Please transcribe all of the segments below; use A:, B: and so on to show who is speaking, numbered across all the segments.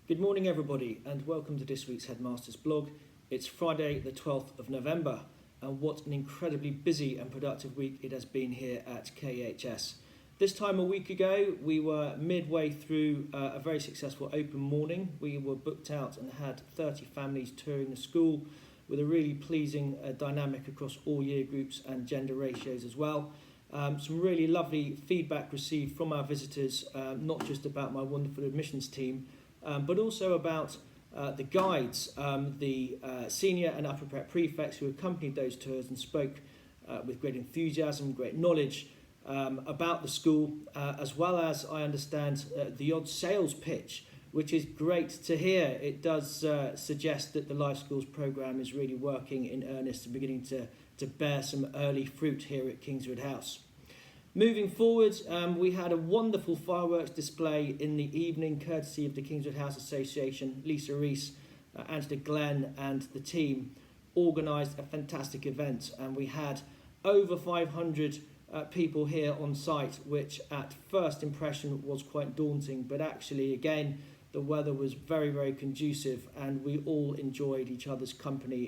A: Good morning everybody and welcome to this week's Headmaster's blog. It's Friday the 12th of November and what an incredibly busy and productive week it has been here at KHS. This time a week ago we were midway through a very successful open morning. We were booked out and had 30 families touring the school with a really pleasing dynamic across all year groups and gender ratios as well. Some really lovely feedback received from our visitors, not just about my wonderful admissions team, but also about the guides, the senior and upper prep prefects who accompanied those tours and spoke with great enthusiasm, great knowledge about the school, as well as, I understand, the odd sales pitch, which is great to hear. It does suggest that the Life Schools programme is really working in earnest and beginning to bear some early fruit here at Kingswood House. Moving forward, we had a wonderful fireworks display in the evening, courtesy of the Kingswood House Association. Lisa Rees, Angela Glenn and the team organised a fantastic event, and we had over 500 people here on site, which at first impression was quite daunting, but actually again the weather was very, very conducive and we all enjoyed each other's company.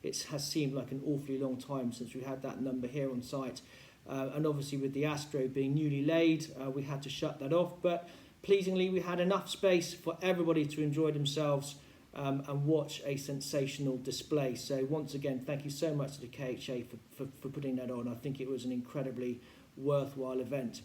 A: It has seemed like an awfully long time since we had that number here on site. And obviously with the Astro being newly laid, we had to shut that off. But pleasingly, we had enough space for everybody to enjoy themselves and watch a sensational display. So once again, thank you so much to the KHA for putting that on. I think it was an incredibly worthwhile event.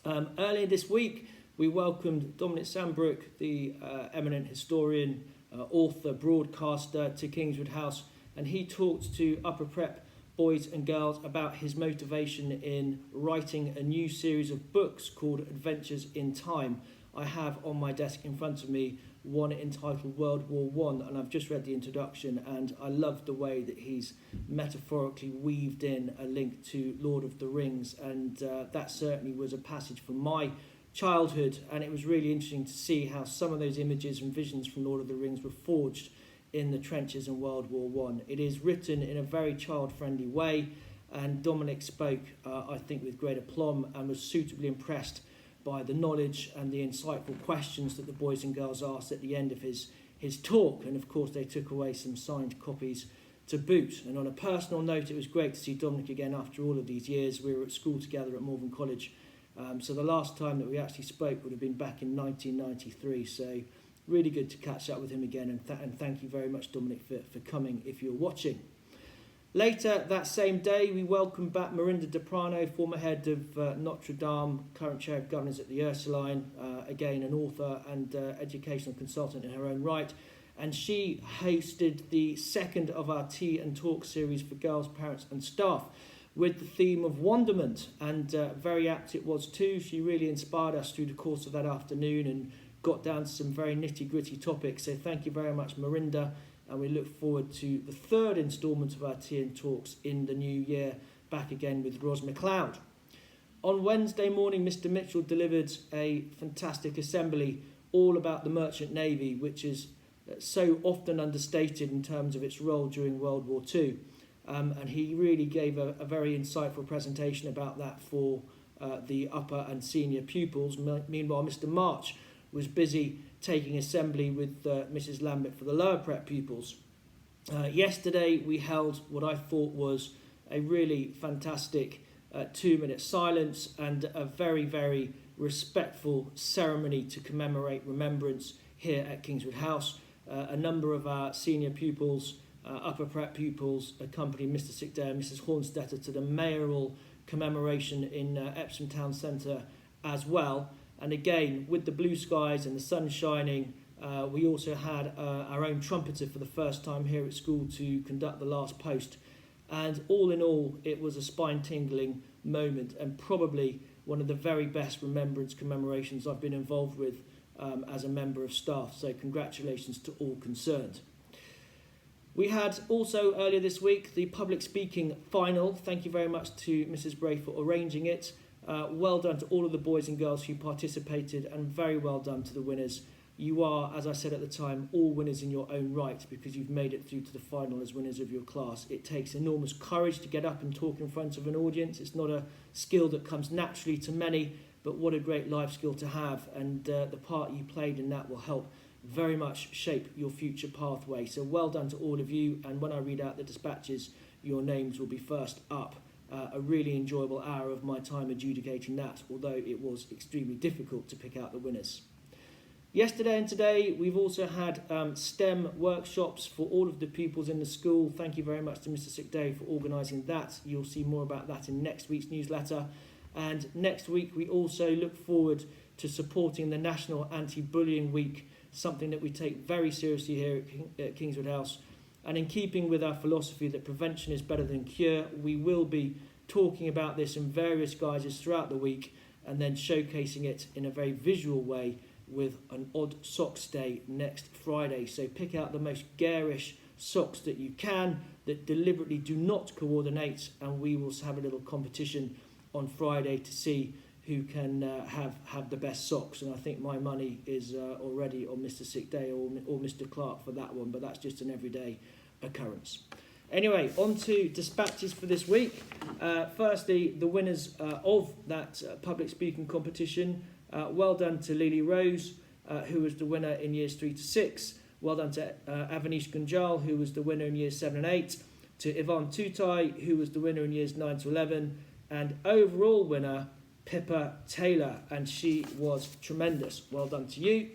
A: Earlier this week, we welcomed Dominic Sambrook, the eminent historian, author, broadcaster, to Kingswood House, and he talked to upper prep boys and girls about his motivation in writing a new series of books called Adventures in Time. I have on my desk in front of me one entitled World War I, and I've just read the introduction, and I love the way that he's metaphorically weaved in a link to Lord of the Rings, and that certainly was a passage from my childhood, and it was really interesting to see how some of those images and visions from Lord of the Rings were forged in the trenches in World War I. It is written in a very child-friendly way, and Dominic spoke, I think, with great aplomb and was suitably impressed by the knowledge and the insightful questions that the boys and girls asked at the end of his talk. And of course, they took away some signed copies to boot. And on a personal note, it was great to see Dominic again after all of these years. We were at school together at Malvern College. So the last time that we actually spoke would have been back in 1993. So really good to catch up with him again, and thank you very much, Dominic, for coming if you're watching. Later that same day, we welcomed back Mirinda Deprano, former head of Notre Dame, current chair of governors at the Ursuline, again an author and educational consultant in her own right, and she hosted the second of our Tea and Talk series for girls, parents and staff with the theme of wonderment, and very apt it was too. She really inspired us through the course of that afternoon and got down to some very nitty-gritty topics. So thank you very much, Mirinda, and we look forward to the third instalment of our Tea and Talks in the new year, back again with Ros McLeod. On Wednesday morning, Mr. Mitchell delivered a fantastic assembly all about the Merchant Navy, which is so often understated in terms of its role during World War II. And he really gave a very insightful presentation about that for the upper and senior pupils. Meanwhile, Mr. March was busy taking assembly with Mrs. Lambert for the lower prep pupils. Yesterday we held what I thought was a really fantastic 2-minute silence and a very, very respectful ceremony to commemorate remembrance here at Kingswood House. A number of our senior pupils, upper prep pupils, accompanied Mr. Sickdale and Mrs. Hornstetter to the mayoral commemoration in Epsom Town Centre as well. And again, with the blue skies and the sun shining, we also had our own trumpeter for the first time here at school to conduct the last post. And all in all, it was a spine-tingling moment and probably one of the very best remembrance commemorations I've been involved with as a member of staff. So congratulations to all concerned. We had also earlier this week the public speaking final. Thank you very much to Mrs. Bray for arranging it. Well done to all of the boys and girls who participated, and very well done to the winners. You are, as I said at the time, all winners in your own right because you've made it through to the final as winners of your class. It takes enormous courage to get up and talk in front of an audience. It's not a skill that comes naturally to many, but what a great life skill to have, and the part you played in that will help very much shape your future pathway. So well done to all of you, and when I read out the dispatches, your names will be first up. A really enjoyable hour of my time adjudicating that, although it was extremely difficult to pick out the winners. Yesterday and today, we've also had STEM workshops for all of the pupils in the school. Thank you very much to Mr. Sickday for organising that. You'll see more about that in next week's newsletter. And next week, we also look forward to supporting the National Anti-Bullying Week, something that we take very seriously here at Kingswood House. And in keeping with our philosophy that prevention is better than cure, we will be talking about this in various guises throughout the week and then showcasing it in a very visual way with an odd socks day next Friday. So pick out the most garish socks that you can that deliberately do not coordinate, and we will have a little competition on Friday to see who can have the best socks. And I think my money is already on Mr. Sickday or Mr. Clark for that one, but that's just an everyday occurrence. Anyway, on to dispatches for this week. Firstly, the winners of that public speaking competition. Well done to Lily Rose, who was the winner in years 3 to 6. Well done to Avanish Gunjal, who was the winner in years 7 and 8. To Yvonne Tutai, who was the winner in years 9 to 11. And overall winner, Pippa Taylor, and she was tremendous. Well done to you.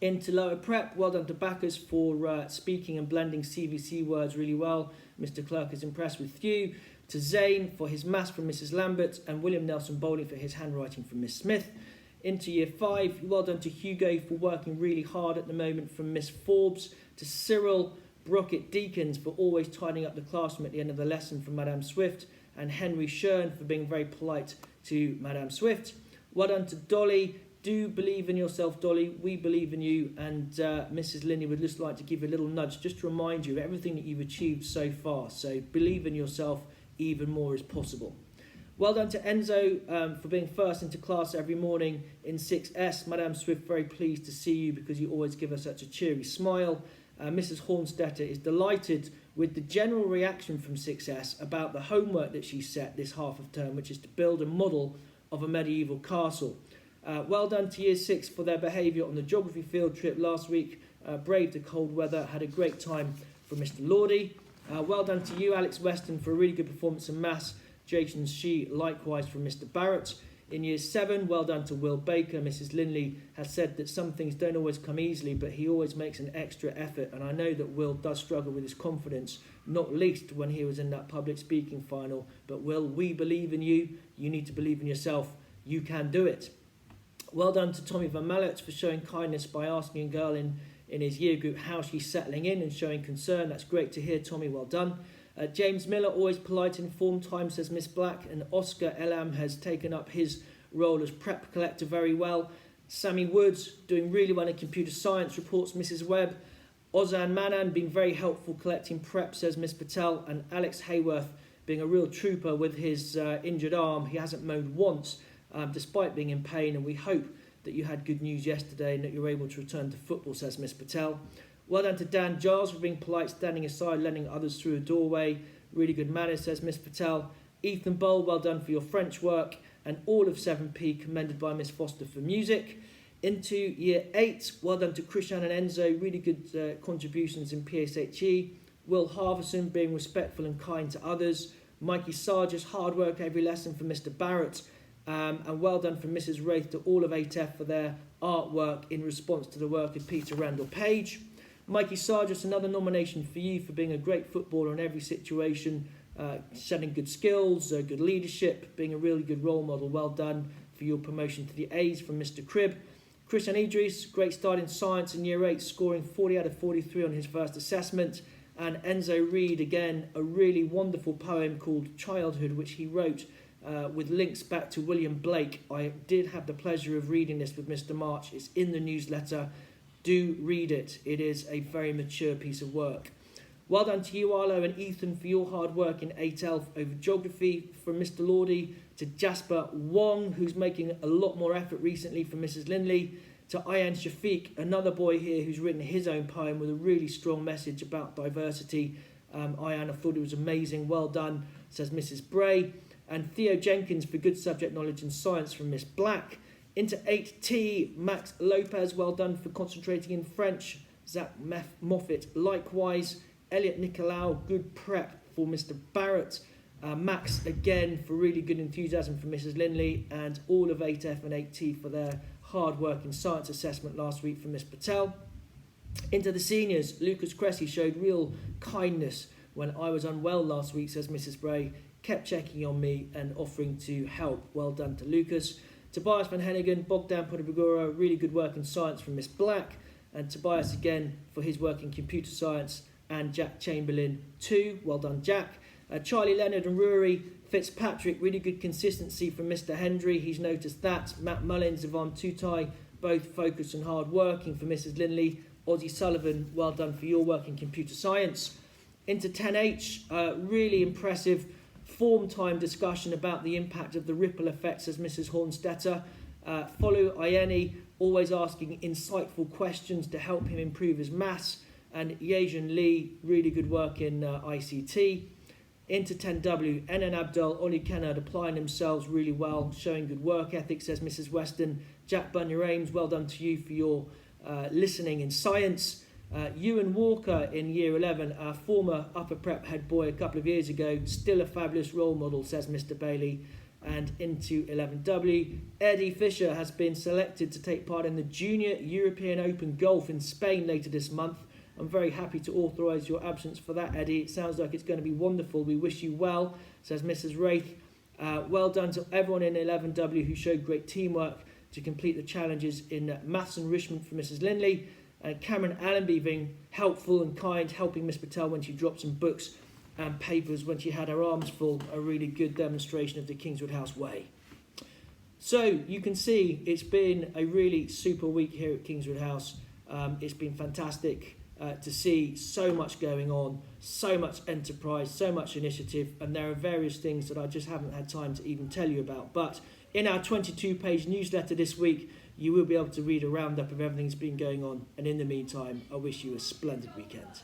A: Into lower prep, well done to Bacchus for speaking and blending CVC words really well. Mr. Clark is impressed with you. To Zane for his maths from Mrs. Lambert, and William Nelson Bowling for his handwriting from Miss Smith. Into year 5, well done to Hugo for working really hard at the moment from Miss Forbes. To Cyril Brockett Deacons for always tidying up the classroom at the end of the lesson from Madame Swift. And Henry Shern for being very polite to Madame Swift. Well done to Dolly. Do believe in yourself, Dolly. We believe in you. And Mrs. Linney would just like to give you a little nudge just to remind you of everything that you've achieved so far. So believe in yourself. Even more is possible. Well done to Enzo for being first into class every morning in 6S. Madame Swift, very pleased to see you because you always give us such a cheery smile. Mrs. Hornstetter is delighted with the general reaction from 6S about the homework that she set this half of term, which is to build a model of a medieval castle. Well done to Year 6 for their behaviour on the geography field trip last week. Braved the cold weather, had a great time from Mr. Lordy. Well done to you, Alex Weston, for a really good performance in maths. Jason Shee, likewise from Mr. Barrett. In year 7, well done to Will Baker. Mrs. Linley has said that some things don't always come easily, but he always makes an extra effort. And I know that Will does struggle with his confidence, not least when he was in that public speaking final. But Will, we believe in you. You need to believe in yourself. You can do it. Well done to Tommy Van Mallet for showing kindness by asking a girl in his year group how she's settling in and showing concern. That's great to hear, Tommy. Well done. James Miller, always polite and informed time, says Miss Black. And Oscar Elam has taken up his role as prep collector very well. Sammy Woods doing really well in computer science, reports Mrs. Webb. Ozan Manan being very helpful collecting prep, says Miss Patel. And Alex Hayworth being a real trooper with his injured arm. He hasn't moaned once despite being in pain, and we hope that you had good news yesterday and that you're able to return to football, says Miss Patel. Well done to Dan Giles for being polite, standing aside, letting others through a doorway. Really good manners, says Miss Patel. Ethan Bowl, well done for your French work. And all of 7P commended by Miss Foster for music. Into year 8, well done to Christian and Enzo, really good contributions in PSHE. Will Harverson being respectful and kind to others. Mikey Sargis, hard work every lesson for Mr. Barrett. And well done from Mrs. Wraith to all of 8F for their artwork in response to the work of Peter Randall Page. Mikey Sargis, another nomination for you for being a great footballer in every situation, showing good skills, good leadership, being a really good role model. Well done for your promotion to the A's from Mr. Cribb. Christian Idris, great start in science in year 8, scoring 40 out of 43 on his first assessment. And Enzo Reed, again, a really wonderful poem called Childhood, which he wrote with links back to William Blake. I did have the pleasure of reading this with Mr. March. It's in the newsletter. Do read it. It is a very mature piece of work. Well done to you, Arlo and Ethan, for your hard work in 8L over geography. From Mr. Lordy to Jasper Wong, who's making a lot more effort recently, from Mrs. Linley, to Ayan Shafiq, another boy here who's written his own poem with a really strong message about diversity. Ayan, I thought it was amazing. Well done, says Mrs. Bray. and Theo Jenkins for good subject knowledge and science from Miss Black. Into 8T, Max Lopez, well done for concentrating in French. Zach Moffat, likewise. Elliot Nicolau, good prep for Mr. Barrett. Max, again, for really good enthusiasm from Mrs. Linley. And all of 8F and 8T for their hard work in science assessment last week from Miss Patel. Into the seniors, Lucas Cressy showed real kindness when I was unwell last week, says Mrs. Bray. Kept checking on me and offering to help. Well done to Lucas. Tobias Van Hennigan, Bogdan Podabagura, really good work in science from Miss Black. And Tobias again for his work in computer science. And Jack Chamberlain too. Well done, Jack. Charlie Leonard and Rory Fitzpatrick, really good consistency from Mr. Hendry. He's noticed that. Matt Mullins, Yvonne Tutai, both focused and hard working for Mrs. Linley. Ozzy Sullivan, well done for your work in computer science. Into 10H, really impressive form time discussion about the impact of the ripple effects as Mrs. Hornstetter. Follow Ieni, always asking insightful questions to help him improve his maths. And Yejun Lee, really good work in ICT. Into 10W, Enan Abdul, Ollie Kennard applying themselves really well, showing good work ethic, says Mrs. Weston. Jack Bunyer-Ames, well done to you for your listening in science. Ewan Walker in Year 11, our former upper prep head boy a couple of years ago, still a fabulous role model, says Mr. Bailey. And into 11W, Eddie Fisher has been selected to take part in the Junior European Open Golf in Spain later this month. I'm very happy to authorise your absence for that, Eddie. It sounds like it's going to be wonderful. We wish you well, says Mrs. Wraith. Well done to everyone in 11W who showed great teamwork to complete the challenges in maths enrichment for Mrs. Linley. Cameron Allenby being helpful and kind, helping Miss Patel when she dropped some books and papers when she had her arms full. A really good demonstration of the Kingswood House way. So you can see it's been a really super week here at Kingswood House. It's been fantastic to see so much going on, so much enterprise, so much initiative, and there are various things that I just haven't had time to even tell you about. But in our 22-page newsletter this week, you will be able to read a roundup of everything that's been going on. And in the meantime, I wish you a splendid weekend.